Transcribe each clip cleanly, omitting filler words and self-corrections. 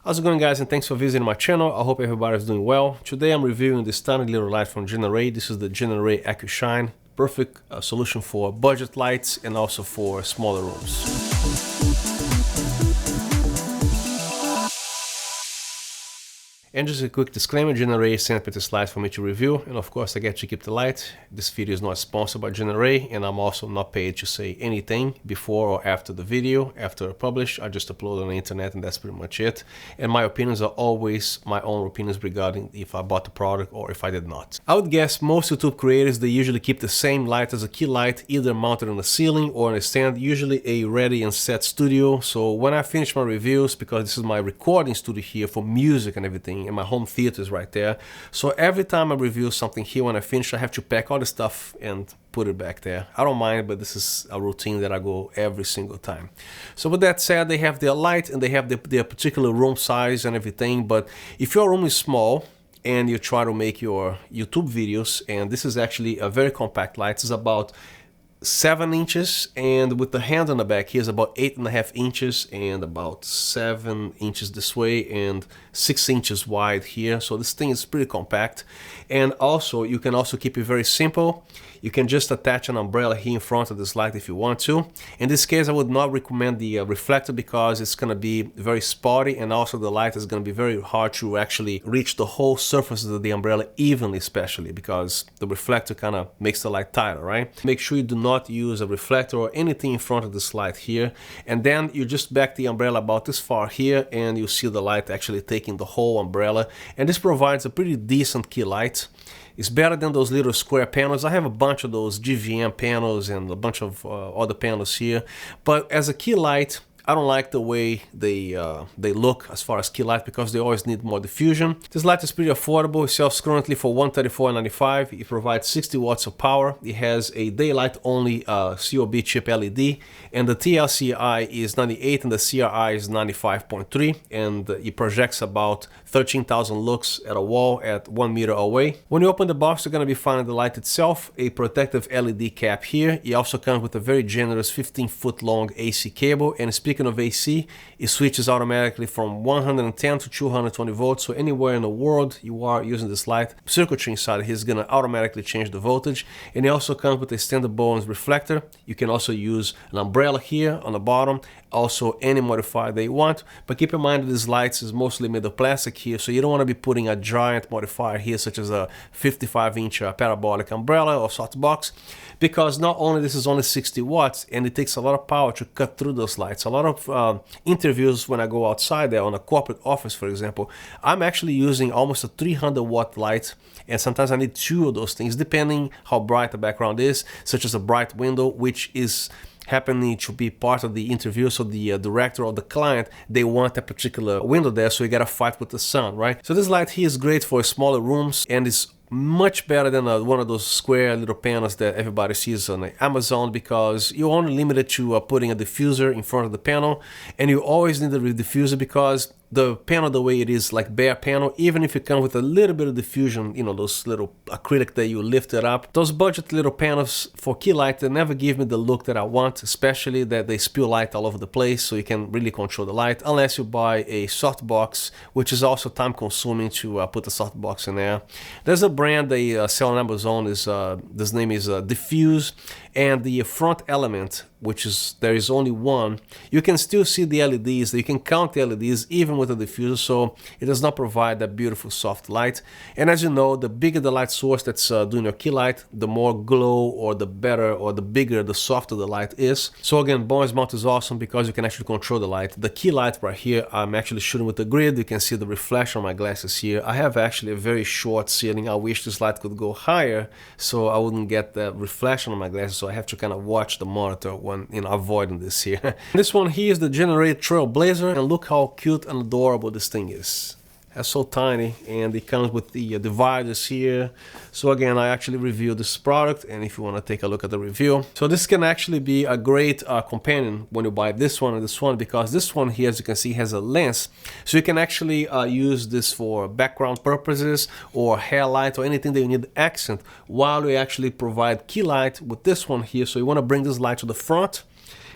How's it going, guys, and thanks for visiting my channel. I hope everybody's doing well. Today I'm reviewing this tiny little light from Genaray. This is the Genaray ACCUSHINE. Perfect solution for budget lights and also for smaller rooms. And just a quick disclaimer, Genaray sent me this light for me to review, and of course I get to keep the light. This video is not sponsored by Genaray, and I'm also not paid to say anything before or after the video. After I publish, I just upload on the internet, and that's pretty much it. And my opinions are always my own opinions regarding if I bought the product or if I did not. I would guess most YouTube creators, they usually keep the same light as a key light, either mounted on the ceiling or on a stand, usually a ready and set studio. So when I finish my reviews, because this is my recording studio here for music and everything, and my home theater is right there. So every time I review something here, when I finish, I have to pack all the stuff and put it back there. I don't mind, but this is a routine that I go every single time. So with that said, they have their light and they have their particular room size and everything. But if your room is small and you try to make your YouTube videos, and this is actually a very compact light, it's about 7 inches, and with the hand on the back here is about 8.5 inches and about 7 inches this way and 6 inches wide here. So this thing is pretty compact, and also you can also keep it very simple. You can just attach an umbrella here in front of this light if you want to. In this case, I would not recommend the reflector because it's going to be very spotty, and also the light is going to be very hard to actually reach the whole surface of the umbrella evenly, especially because the reflector kind of makes the light tighter, right? Make sure you do not use a reflector or anything in front of this light here, and then you just back the umbrella about this far here, and you see the light actually taking the whole umbrella, and this provides a pretty decent key light. It's better than those little square panels. I have a bunch of those GVM panels and a bunch of other panels here, but as a key light, I don't like the way they look as far as key light because they always need more diffusion. This light is pretty affordable. It sells currently for $134.95. It provides 60 watts of power. It has a daylight only COB chip LED, and the TLCI is 98 and the CRI is 95.3, and it projects about 13,000 lux at a wall at 1 meter away. When you open the box, you're going to be finding the light itself, a protective LED cap here. It also comes with a very generous 15-foot long AC cable, and speaking of AC, it switches automatically from 110 to 220 volts. So anywhere in the world you are using this light, circuitry inside here is going to automatically change the voltage. And it also comes with a standard Bowens reflector. You can also use an umbrella here on the bottom, also any modifier that you want. But keep in mind that this light is mostly made of plastic here, so you don't want to be putting a giant modifier here such as a 55-inch parabolic umbrella or softbox, because not only this is only 60 watts and it takes a lot of power to cut through those lights. A lot of interviews when I go outside there on a corporate office, for example, I'm actually using almost a 300-watt light, and sometimes I need 2 of those things depending how bright the background is, such as a bright window, which is happening to be part of the interview. So the director or the client, they want a particular window there, so you gotta fight with the sun, right? So this light here is great for smaller rooms, and it's much better than one of those square little panels that everybody sees on Amazon, because you're only limited to putting a diffuser in front of the panel, and you always need a diffuser because the panel, the way it is, like bare panel, even if it comes with a little bit of diffusion, you know, those little acrylic that you lift it up, those budget little panels for key light, they never give me the look that I want, especially that they spill light all over the place, so you can really control the light, unless you buy a softbox, which is also time consuming to put the softbox in there. There's a brand they sell on Amazon, this name is Diffuse, and the front element, which is, there is only one, you can still see the LEDs, you can count the LEDs even with a diffuser, so it does not provide that beautiful soft light. And as you know, the bigger the light source that's doing your key light, the more glow or the better or the bigger, the softer the light is. So again, Bowens mount is awesome because you can actually control the light. The key light right here, I'm actually shooting with the grid. You can see the reflection on my glasses here. I have actually a very short ceiling. I wish this light could go higher so I wouldn't get that reflection on my glasses, so I have to kind of watch the monitor when, you know, avoiding this here. This one here is the Genaray Trailblazer, and look how cute and adorable this thing is. It's so tiny, and it comes with the dividers here. So again, I actually reviewed this product, and if you want to take a look at the review, so this can actually be a great companion when you buy this one and this one, because this one here, as you can see, has a lens, so you can actually use this for background purposes or hair light or anything that you need accent, while we actually provide key light with this one here. So you want to bring this light to the front,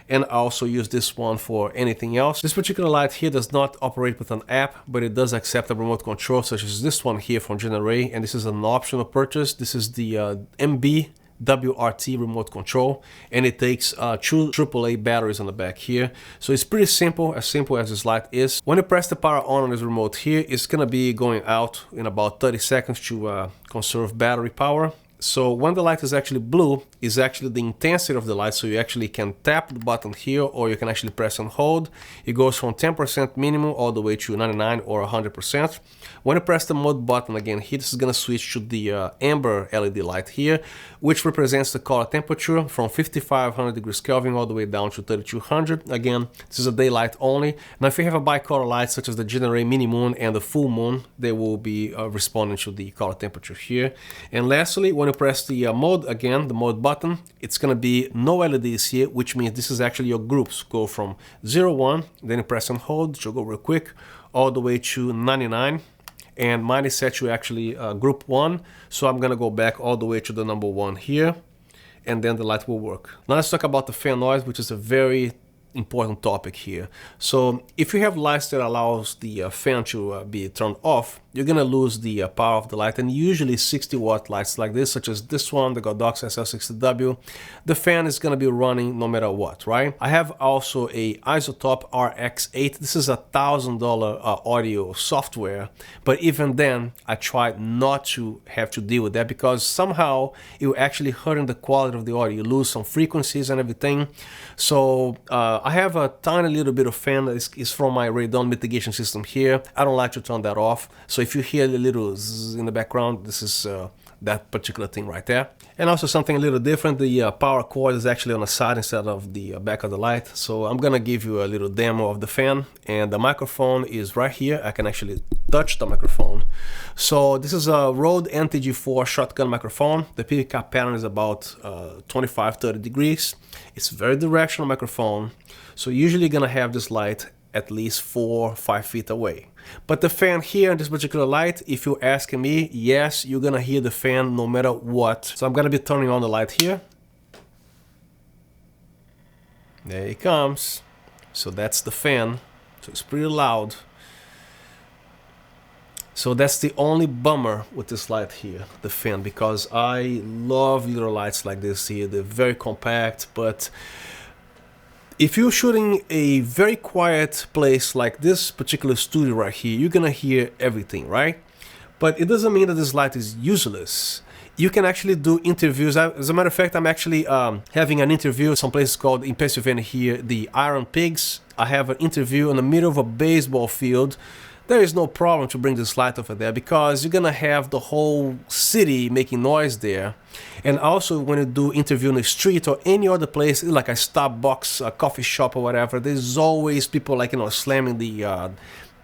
and also use this one for anything else. This particular light here does not operate with an app, but it does accept a remote control such as this one here from Genaray, and this is an optional purchase. This is the MB-WRT remote control, and it takes two AAA batteries on the back here. So it's pretty simple as this light is. When you press the power on this remote here, it's gonna be going out in about 30 seconds to conserve battery power. So when the light is actually blue, is actually the intensity of the light, so you actually can tap the button here, or you can actually press and hold. It goes from 10% minimum all the way to 99 or 100%. When you press the mode button again here, this is going to switch to the amber LED light here, which represents the color temperature from 5500 degrees Kelvin all the way down to 3200. Again, this is a daylight only. Now if you have a bicolor light such as the Genaray mini moon and the full moon, they will be responding to the color temperature here. And lastly, when you press the mode again, the mode button, it's going to be no LEDs here, which means this is actually your groups. Go from 0, 1, then you press and hold, which will go real quick, all the way to 99. And mine is set to actually group 1, so I'm gonna go back all the way to the number 1 here, and then the light will work. Now let's talk about the fan noise, which is a very important topic here. So if you have lights that allows the fan to be turned off, you're gonna lose the power of the light, and usually 60-watt lights like this, such as this one, the Godox SL-60W, the fan is gonna be running no matter what, right? I have also a Isotope RX8. This is $1,000 audio software, but even then, I tried not to have to deal with that because somehow you're actually hurting the quality of the audio. You lose some frequencies and everything. So I have a tiny little bit of fan that is from my radon mitigation system here. I don't like to turn that off. So if you hear a little zzz in the background, this is that particular thing right there. And also something a little different, the power cord is actually on the side instead of the back of the light. So I'm gonna give you a little demo of the fan, and the microphone is right here. I can actually touch the microphone. So this is a Rode NTG4 shotgun microphone. The pickup pattern is about 25-30 degrees. It's a very directional microphone. So usually you're gonna have this light at least 4 or 5 feet away. But the fan here in this particular light, if you're asking me, yes, you're gonna hear the fan no matter what. So I'm gonna be turning on the light here. There it comes. So that's the fan. So it's pretty loud. So that's the only bummer with this light here, the fan, because I love little lights like this here. They're very compact, but if you're shooting a very quiet place like this particular studio right here, you're gonna hear everything, right? But it doesn't mean that this light is useless. You can actually do interviews. As a matter of fact, I'm actually having an interview some place called in Pennsylvania here, the Iron Pigs. I have an interview in the middle of a baseball field. There is no problem to bring this light over there because you're gonna have the whole city making noise there. And also when you do interview in the street or any other place, like a Starbucks, a coffee shop or whatever, there's always people like, you know, slamming the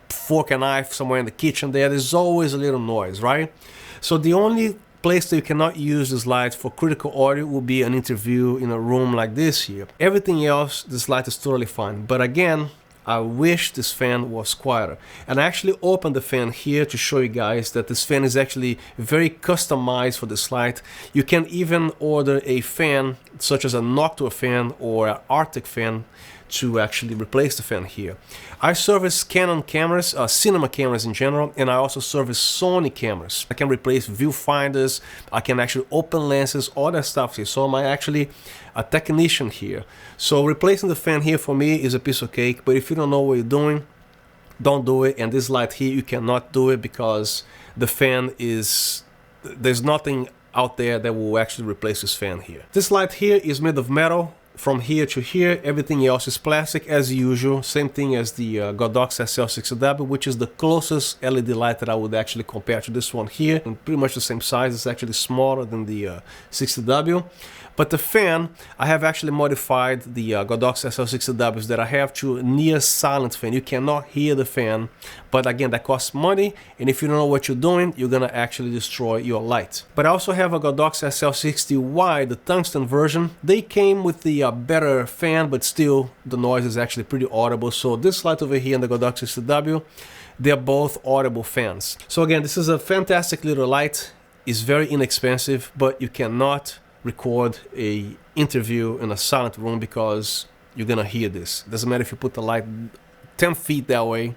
fork and knife somewhere in the kitchen there. There's always a little noise, right? So the only place that you cannot use this light for critical audio will be an interview in a room like this here. Everything else, this light is totally fine. But again, I wish this fan was quieter. And I actually opened the fan here to show you guys that this fan is actually very customized for this light. You can even order a fan such as a Noctua fan or an Arctic fan to actually replace the fan here. I service Canon cameras, cinema cameras in general, and I also service Sony cameras. I can replace viewfinders, I can actually open lenses, all that stuff here. So I'm actually a technician here. So replacing the fan here for me is a piece of cake, but if you don't know what you're doing, don't do it. And this light here, you cannot do it because the fan is, there's nothing out there that will actually replace this fan here. This light here is made of metal. From here to here, everything else is plastic as usual. Same thing as the Godox SL-60W, which is the closest LED light that I would actually compare to this one here. And pretty much the same size. It's actually smaller than the 60W. But the fan, I have actually modified the Godox SL-60Ws that I have to near silent fan. You cannot hear the fan, but again, that costs money, and if you don't know what you're doing, you're gonna actually destroy your light. But I also have a Godox SL-60W, the tungsten version. They came with the better fan, but still the noise is actually pretty audible. So this light over here and the Godox 60W, they're both audible fans. So again, this is a fantastic little light. It's very inexpensive, but you cannot record a interview in a silent room because you're gonna hear this. Doesn't matter if you put the light 10 feet that way,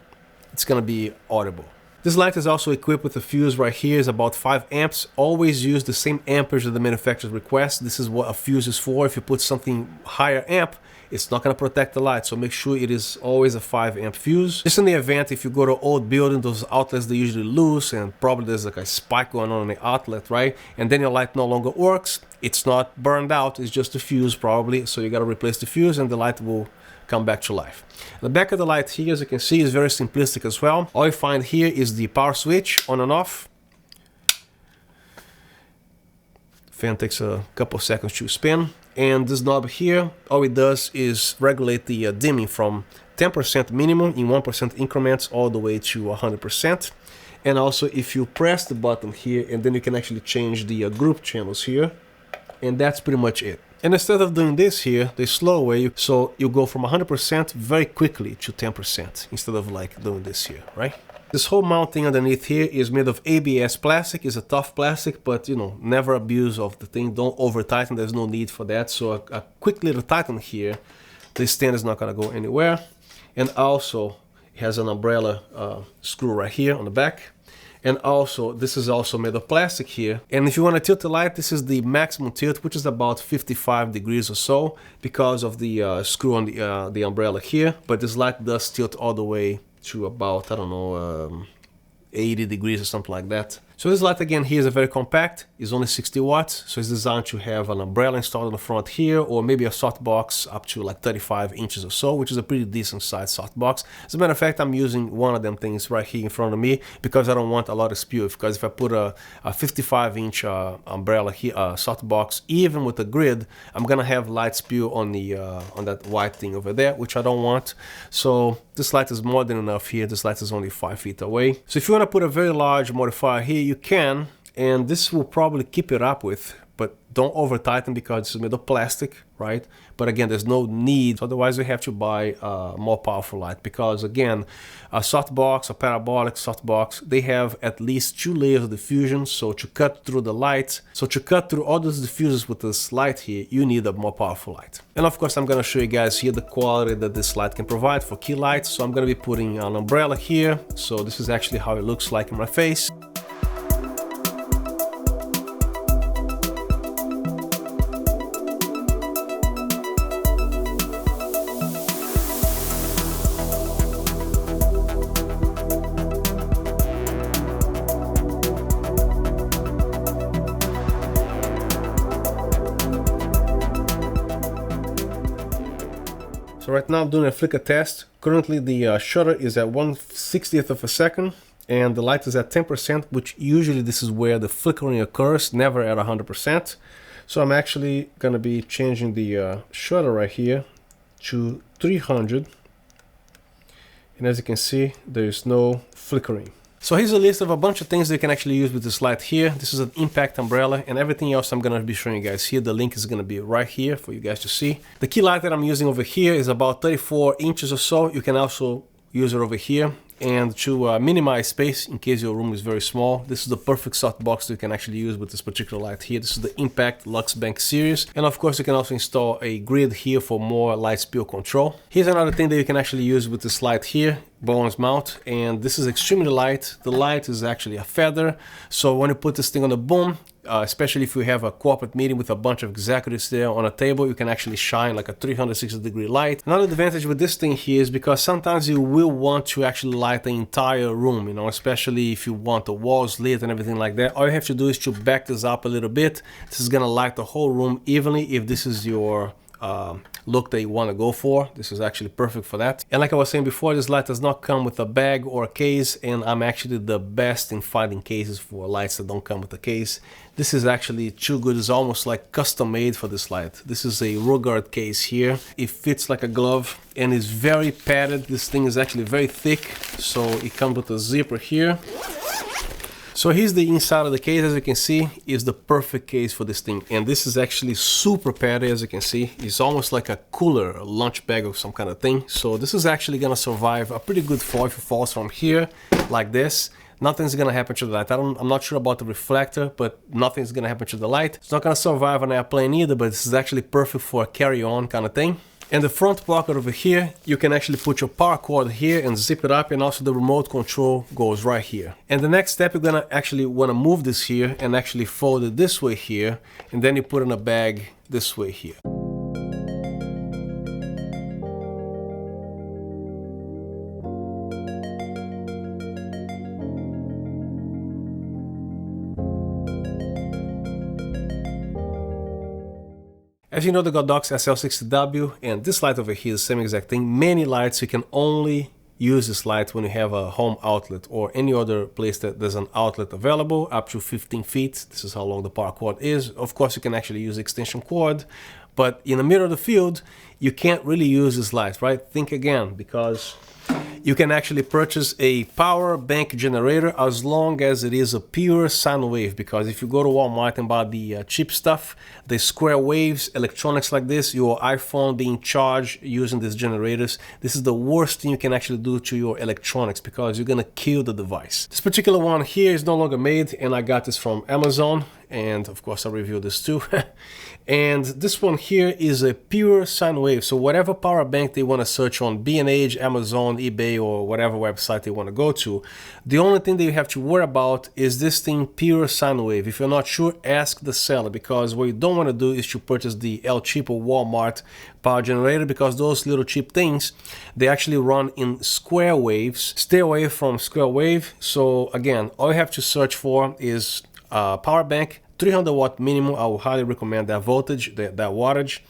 it's gonna be audible. This light is also equipped with a fuse right here. It's about 5 amps. Always use the same amperage that the manufacturer requests. This is what a fuse is for. If you put something higher amp, it's not going to protect the light, so make sure it is always a 5 amp fuse. Just in the event, if you go to old building, those outlets, they're usually loose, and probably there's like a spike going on in the outlet, right? And then your light no longer works. It's not burned out, it's just a fuse probably, so you got to replace the fuse and the light will come back to life. The back of the light here, as you can see, is very simplistic as well. All you find here is the power switch on and off. Fan takes a couple of seconds to spin. And this knob here, all it does is regulate the dimming from 10% minimum in 1% increments all the way to 100%. And also if you press the button here, and then you can actually change the group channels here. And that's pretty much it. And instead of doing this here, the slow way, so you go from 100% very quickly to 10% instead of like doing this here, right? This whole mounting underneath here is made of ABS plastic. It's a tough plastic, but you know, never abuse of the thing. Don't over tighten, there's no need for that. So a quick little tighten here, this stand is not gonna go anywhere. And also, it has an umbrella screw right here on the back. And also, this is also made of plastic here. And if you want to tilt the light, this is the maximum tilt, which is about 55 degrees or so, because of the screw on the umbrella here. But this light does tilt all the way to about, I don't know, 80 degrees or something like that. So this light again here is a very compact, it's only 60 watts, so it's designed to have an umbrella installed on the front here, or maybe a softbox up to like 35 inches or so, which is a pretty decent sized softbox. As a matter of fact, I'm using one of them things right here in front of me because I don't want a lot of spew, because if I put a 55-inch umbrella here, softbox, even with a grid, I'm gonna have light spew on the on that white thing over there, which I don't want. So this light is more than enough here. This light is only 5 feet away. So if you want to put a very large modifier here, you can, and this will probably keep it up with, but don't over tighten because it's made of plastic, right? But again, there's no need, otherwise we have to buy a more powerful light, because again, a softbox, a parabolic softbox, they have at least 2 layers of diffusion. So to cut through the light, so to cut through all those diffusers with this light here, you need a more powerful light. And of course, I'm gonna show you guys here the quality that this light can provide for key lights. So I'm gonna be putting an umbrella here. So this is actually how it looks like in my face. So right now I'm doing a flicker test. Currently the shutter is at 1/60th of a second and the light is at 10%, which usually this is where the flickering occurs, never at 100%. So I'm actually gonna be changing the shutter right here to 300. And as you can see, there's no flickering. So here's a list of a bunch of things that you can actually use with this light here. This is an impact umbrella, and everything else I'm gonna be showing you guys here. The link is gonna be right here for you guys to see. The key light that I'm using over here is about 34 inches or so. You can also use it over here. And to minimize space in case your room is very small, this is the perfect softbox that you can actually use with this particular light here. This is the Impact Lux Bank series. And of course, you can also install a grid here for more light spill control. Here's another thing that you can actually use with this light here, bronze mount, and this is extremely light. The light is actually a feather, so when you put this thing on the boom, especially if you have a corporate meeting with a bunch of executives there on a table, you can actually shine like a 360-degree light. Another advantage with this thing here is because sometimes you will want to actually light the entire room, you know, especially if you want the walls lit and everything like that. All you have to do is to back this up a little bit. This is gonna light the whole room evenly if this is your look that you want to go for. This is actually perfect for that. And like I was saying before, this light does not come with a bag or a case, and I'm actually the best in finding cases for lights that don't come with a case. This is actually too good. It's almost like custom made for this light. This is a Rugard case here. It fits like a glove and is very padded. This thing is actually very thick, so it comes with a zipper here. So here's the inside of the case. As you can see, is the perfect case for this thing. And this is actually super padded, as you can see. It's almost like a cooler, a lunch bag of some kind of thing. So this is actually gonna survive a pretty good fall if it falls from here, like this. Nothing's gonna happen to the light. I'm not sure about the reflector, but nothing's gonna happen to the light. It's not gonna survive an airplane either, but this is actually perfect for a carry-on kind of thing. And the front pocket over here, you can actually put your power cord here and zip it up, and also the remote control goes right here. And the next step, you're gonna actually wanna move this here and actually fold it this way here, and then you put in a bag this way here. As you know, the Godox SL-60W and this light over here is the same exact thing. Many lights, you can only use this light when you have a home outlet or any other place that there's an outlet available up to 15 feet. This is how long the power cord is. Of course, you can actually use extension cord, but in the middle of the field, you can't really use this light, right? Think again, because you can actually purchase a power bank generator as long as it is a pure sine wave, because if you go to Walmart and buy the cheap stuff, the square waves, electronics like this, your iPhone being charged using these generators, this is the worst thing you can actually do to your electronics, because you're gonna kill the device. This particular one here is no longer made, and I got this from Amazon, and of course I reviewed this too. And this one here is a pure sine wave, so whatever power bank they want to search on B&H, Amazon, eBay, or whatever website they want to go to, the only thing that you have to worry about is this thing pure sine wave. If you're not sure, ask the seller, because what you don't want to do is to purchase the El Cheapo Walmart power generator, because those little cheap things, they actually run in square waves. Stay away from square wave. So again, all you have to search for is power bank, 300 watt minimum. I would highly recommend that voltage, that wattage,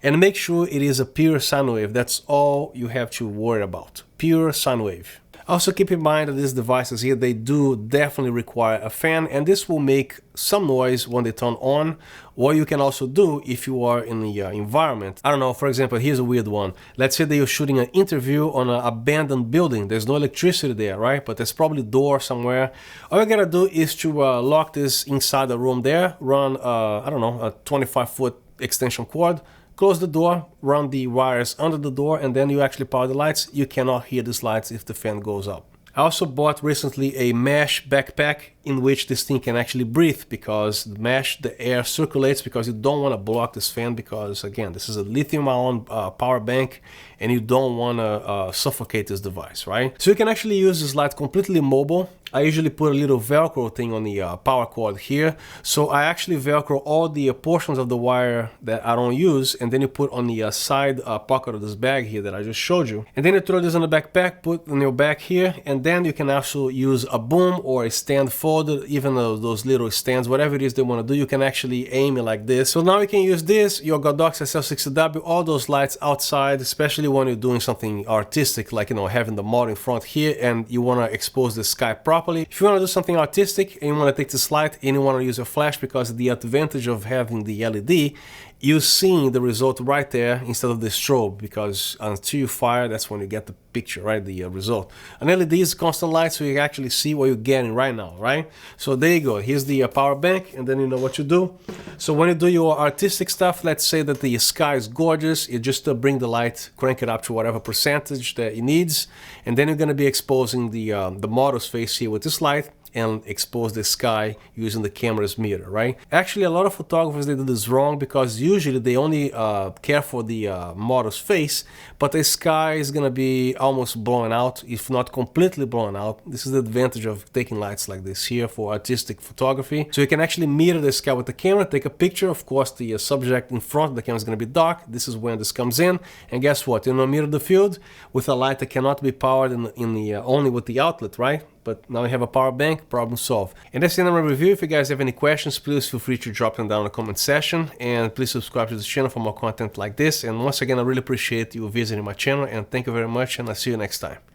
and make sure it is a pure sine wave. That's all you have to worry about, pure sine wave. Also keep in mind that these devices here, they do definitely require a fan, and this will make some noise when they turn on. What you can also do if you are in the environment, I don't know, for example, here's a weird one. Let's say that you're shooting an interview on an abandoned building. There's no electricity there, right? But there's probably a door somewhere. All you gotta do is to lock this inside the room there, run, I don't know, a 25-foot extension cord, close the door, run the wires under the door, and then you actually power the lights. You cannot hear these lights if the fan goes up. I also bought recently a mesh backpack in which this thing can actually breathe, because the mesh, the air circulates, because you don't want to block this fan, because again, this is a lithium-ion power bank, and you don't want to suffocate this device, right? So you can actually use this light completely mobile. I usually put a little Velcro thing on the power cord here. So I actually Velcro all the portions of the wire that I don't use, and then you put on the side pocket of this bag here that I just showed you. And then you throw this on the backpack, put on your back here, and then you can also use a boom or a stand folded, even those little stands, whatever it is they want to do, you can actually aim it like this. So now you can use this, your Godox SL-60W, all those lights outside, especially when you're doing something artistic, like, you know, having the model in front here, and you want to expose the sky properly. If you want to do something artistic and you want to take this light and you want to use a flash, because the advantage of having the LED, you're seeing the result right there instead of the strobe, because until you fire, that's when you get the picture, right, the result. An LED is constant light, so you actually see what you're getting right now, right? So there you go, here's the power bank, and then you know what you do. So when you do your artistic stuff, let's say that the sky is gorgeous, you just bring the light, crank it up to whatever percentage that it needs, and then you're going to be exposing the model's face here with this light, and expose the sky using the camera's mirror, right? Actually, a lot of photographers, they do this wrong, because usually they only care for the model's face, but the sky is gonna be almost blown out, if not completely blown out. This is the advantage of taking lights like this here for artistic photography. So you can actually mirror the sky with the camera, take a picture. Of course, the subject in front of the camera is gonna be dark. This is when this comes in, and guess what? You know, mirror the field with a light that cannot be powered only with the outlet, right? But now you have a power bank, problem solved. And that's the end of my review. If you guys have any questions, please feel free to drop them down in the comment section, and please subscribe to this channel for more content like this. And once again, I really appreciate you visiting my channel, and thank you very much, and I'll see you next time.